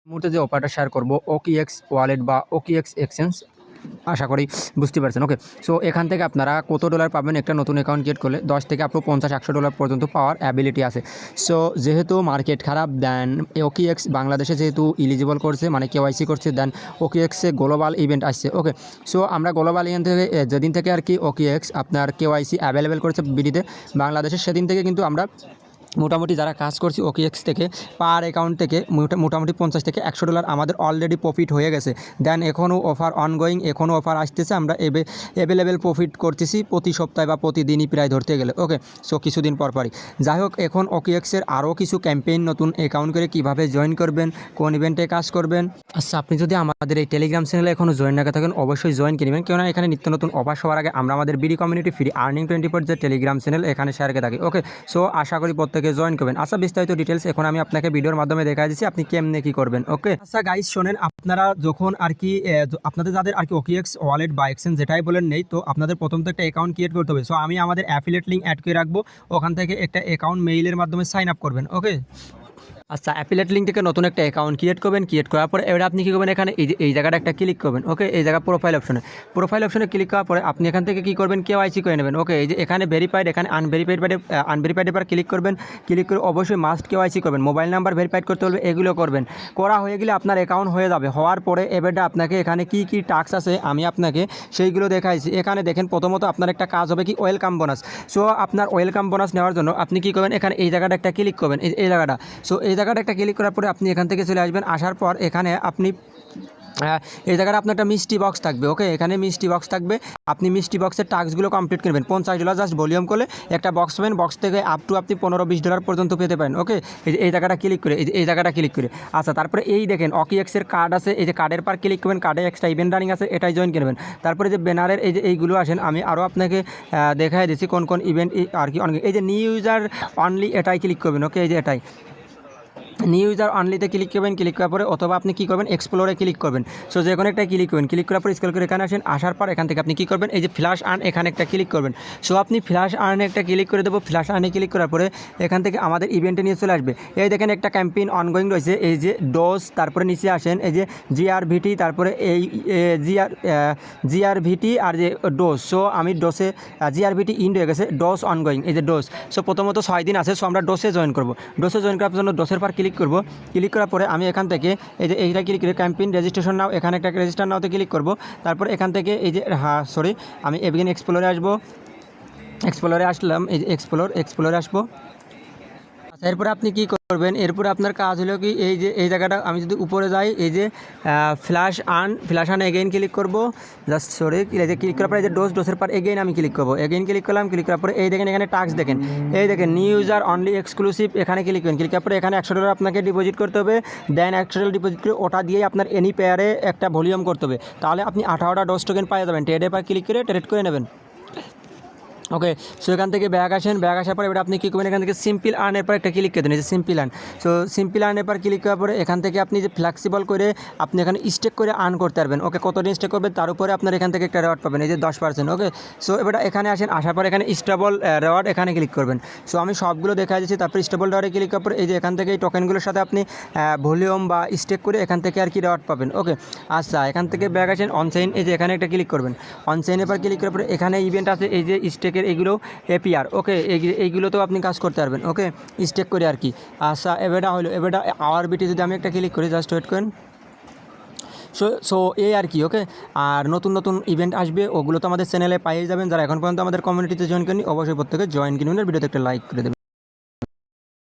মুহূর্তে যে অফারটা শেয়ার করব OKX ওয়ালেট বা OKX এক্সচেঞ্জ আশা করি বুঝতে পারছেন। ওকে, সো এখান থেকে আপনারা কত ডলার পাবেন একটা নতুন অ্যাকাউন্ট ক্রিয়েট করলে 10 থেকে আপ টু 50-100 ডলার পর্যন্ত পাওয়ার অ্যাবিলিটি আছে। সো যেহেতু মার্কেট খারাপ, দেন OKX বাংলাদেশে যেহেতু ইলিজিবল করছে মানে KYC করছে, দেন OKX এ গ্লোবাল ইভেন্ট আসছে। ওকে, সো আমরা গ্লোবাল ইভেন্ট থেকে যেদিন থেকে আর কি OKX আপনার KYC অ্যাভেলেবেল করেছে বিডিতে বাংলাদেশে, সেদিন থেকে কিন্তু আমরা মোটামুটি যারা কাজ করছি OKX থেকে পার অ্যাকাউন্ট থেকে মোটামুটি 50 থেকে 100 ডলার আমাদের অলরেডি প্রফিট হয়ে গেছে। দেন এখনও অফার অনগোয়িং, এখনও অফার আসতেছে, আমরা অ্যাভেলেবেল প্রফিট করতেছি প্রতি সপ্তাহে বা প্রতিদিনই প্রায় ধরতে গেলে। ওকে, সো কিছুদিন পরই যাই হোক, এখন OKX-এর আরও কিছু ক্যাম্পেইন নতুন অ্যাকাউন্ট করে কীভাবে জয়েন করবেন, কোন ইভেন্টে কাজ করবেন। আচ্ছা, আপনি যদি আমাদের এই টেলিগ্রাম চ্যানেলে এখনও জয়েন না থাকেন অবশ্যই জয়েন কিনবেন, কেননা এখানে নিত্য নতুন অফার সবার আগে আমরা আমাদের বিডি কমিউনিটি ফ্রি আর্নিং 24 যে টেলিগ্রাম চ্যানেল এখানে শেয়ার করে থাকি। ওকে, সো আশা করি প্রত্যেকে জয়েন করবেন। আচ্ছা, বিস্তারিত ডিটেলস এখন আমি আপনাকে ভিডিওর মাধ্যমে দেখা দিচ্ছি আপনি কেমনে কি করবেন। ওকে, আচ্ছা গাইস শোনেন, আপনারা যখন আর কি আপনাদের যাদের আর কি OKX ওয়ালেট বা এক্সচেঞ্জ যেটাই বলেন নেই, তো আপনাদের প্রথম তো একটা অ্যাকাউন্ট ক্রিয়েট করতে হবে। সো আমি আমাদের অ্যাফিলিয়েট লিঙ্ক অ্যাড করে রাখবো, ওখান থেকে একটা অ্যাকাউন্ট মেইলের মাধ্যমে সাইন আপ করবেন। ওকে, আচ্ছা, অ্যাফিলিয়েট লিঙ্ক থেকে নতুন একটা অ্যাকাউন্ট ক্রিয়েট করবেন। ক্রিয়েট করার পরে এবার আপনি কী করবেন, এখানে এই জায়গাটা একটা ক্লিক করবেন। ওকে, এই জায়গা প্রোফাইল অপশনে ক্লিক করার পরে আপনি এখান থেকে কী করবেন, KYC করে নেবেন। ওকে, এই যে এখানে ভেরিফাইড, এখানে আনভেরিফাইড এবার ক্লিক করবেন। ক্লিক করে অবশ্যই মাস্ট KYC করবেন, মোবাইল নাম্বার ভেরিফাইড করতে হবে, এগুলো করবেন। করা হয়ে গেলে আপনার অ্যাকাউন্ট হয়ে যাবে। হওয়ার পরে এবারটা আপনাকে এখানে কী কী টাস্ক আছে আমি আপনাকে সেইগুলো দেখাইছি। এখানে দেখেন প্রথমত আপনার একটা কাজ হবে কি ওয়েলকাম বোনাস। সো আপনার ওয়েলকাম বোনাস নেওয়ার জন্য আপনি কী করবেন, এখানে এই জায়গাটা একটা ক্লিক করবেন, এই জায়গাটা। সো এই জায়গাটা একটা ক্লিক করার পরে আপনি এখান থেকে চলে আসবেন। আসার পর এখানে আপনি এই জায়গাটা আপনার একটা মিষ্টি বক্স থাকবে। ওকে, এখানে মিষ্টি বক্স থাকবে, আপনি মিষ্টি বক্সের টাস্কগুলো কমপ্লিট করবেন। $50 জাস্ট ভলিউম করলে একটা বক্স পাবেন, বক্স থেকে আপ টু আপনি 15-20 ডলার পর্যন্ত পেতে পারেন। ওকে, এই জায়গাটা ক্লিক করে এই জায়গাটা ক্লিক করে আচ্ছা, তারপরে এই দেখেন OKX-এর কার্ড আছে, এই যে কার্ডের পার ক্লিক করবেন, কার্ডে এক্সট্রা ইভেন্ট রানিং আছে, এটাই জয়েন করবেন। তারপরে যে ব্যানারের এই যে এইগুলো আসেন, আমি আরও আপনাকে দেখাই দিচ্ছি কোন কোন ইভেন্ট আর কি অনেক। এই যে নিউ ইউজার অনলি, এটাই ক্লিক করবেন। ওকে, এই যে এটাই নিউ ইউজার অনলিতে ক্লিক করবেন। ক্লিক করার পরে অথবা আপনি কী করবেন, এক্সপ্লোরে ক্লিক করবেন। সো যে কোনো একটা ক্লিক করবেন। ক্লিক করার পর স্ক্রল করে এখানে আসেন। আসার পর এখান থেকে আপনি কী করবেন, এই যে ফ্ল্যাশ আর্ন, এখানে একটা ক্লিক করবেন। সো আপনি ফ্ল্যাশ আর্নে একটা ক্লিক করে দেবো। ফ্ল্যাশ আর্নে ক্লিক করার পরে এখান থেকে আমাদের ইভেন্টে নিয়ে চলে আসবে। এই দেখেন একটা ক্যাম্পেইন অনগোয়িং রয়েছে, এই যে ডোজ, তারপরে নিচে আসেন এই যে GRVT, তারপরে এই GRVT আর যে ডোজ। সো আমি ডোসে GRVT ইন্ড হয়ে গেছে, ডোজ অনগোয়িং, এই যে ডোজ। সো প্রথমত 6 দিন আছে, সো আমরা ডোসে জয়েন করবো। ডোসে জয়েন করার জন্য ডোসের পর ক্লিক করবো। ক্লিক করার পরে আমি এখান থেকে এই যে এইটা ক্লিক করে ক্যাম্পেইন রেজিস্ট্রেশন নাও, এখানে একটা রেজিস্টার নাওতে ক্লিক করব। তারপর এখান থেকে এই যে আমি এভিগেন এক্সপ্লোরে আসবো। এক্সপ্লোরে আসলাম, এই যে এক্সপ্লোরে আসবো। এরপরে আপনি কি করবেন, এরপরে আপনার কাজ হলো কি এই যে এই জায়গাটা আমি যদি উপরে যাই, এই যে ফ্ল্যাশ আর্ন এগেইন ক্লিক করব। জাস্ট এই যে ক্লিক করার পরে এই যে ডোজের পর এগেইন আমি ক্লিক করবো। এগেইন ক্লিক করলাম। ক্লিক করার পরে এই দেখেন এখানে টাস্ক দেখেন, এই দেখেন নিউ ইউজার অনলি এক্সক্লুসিভ, এখানে ক্লিক করেন। ক্লিক করার পরে এখানে $100 আপনাকে ডিপোজিট করতে হবে। দেন $100 ডিপোজিট করে ওটা দিয়েই আপনার এনি পেয়ারে একটা ভলিউম করতে হবে, তাহলে আপনি 18টা ডোজ টোকেন পাই যাবেন। ট্রেডের পর ক্লিক করে ট্রেড করে নেবেন। ওকে, সো এখান থেকে ব্যাগ আসেন। ব্যাগ আসার পরে এবার আপনি কী করবেন, এখান থেকে সিম্পল আর্নের পর একটা ক্লিক করে দেন, এই যে সিম্পল আর্ন। সো সিম্পল আর্নের পর ক্লিক করার পরে এখান থেকে আপনি যে ফ্লেক্সিবল করে আপনি এখানে স্টেক করে আর্ন করতে পারবেন। ওকে, কতদিন স্টেক করবেন তার উপরে আপনার এখান থেকে একটা রেওয়ার্ড পাবেন, এই যে 10%। ওকে, সো এবার এখানে আসেন। আসার পর এখানে স্টেবল রেওয়ার্ড, এখানে ক্লিক করবেন। সো আমি সবগুলো দেখা দিচ্ছি। তারপর স্টেবল রেওয়ার্ডে ক্লিক করার পরে এই যে এখান থেকে এই টোকেনগুলোর সাথে আপনি ভলিউম বা স্টেক করে এখান থেকে আর কি রেওয়ার্ড পাবেন। ওকে, আচ্ছা, এখান থেকে ব্যাগ আসেন। অনসাইন, এই যে এখানে একটা ক্লিক করবেন। অনসাইনের পর ক্লিক করার পরে এখানে ইভেন্ট আছে, এই যে স্টেকের এইগুলো APR। ওকে, এইগুলোতেও আপনি কাজ করতে পারবেন। ওকে, স্টেক করে আর কি। আচ্ছা, এবারটা হলো এবারটা আওয়ারবিটি যদি আমি একটা ক্লিক করি, জাস্ট ওয়েট করেন। সো এই আর কি। ওকে, আর নতুন নতুন ইভেন্ট আসবে, ওগুলো তো আমাদের চ্যানেলে পাইয়ে যাবেন। যারা এখন পর্যন্ত আমাদের কমিউনিটিতে জয়েন করেনি অবশ্যই প্রত্যেকে জয়েন কিনবেন, ভিডিওতে একটা লাইক করে দেবেন।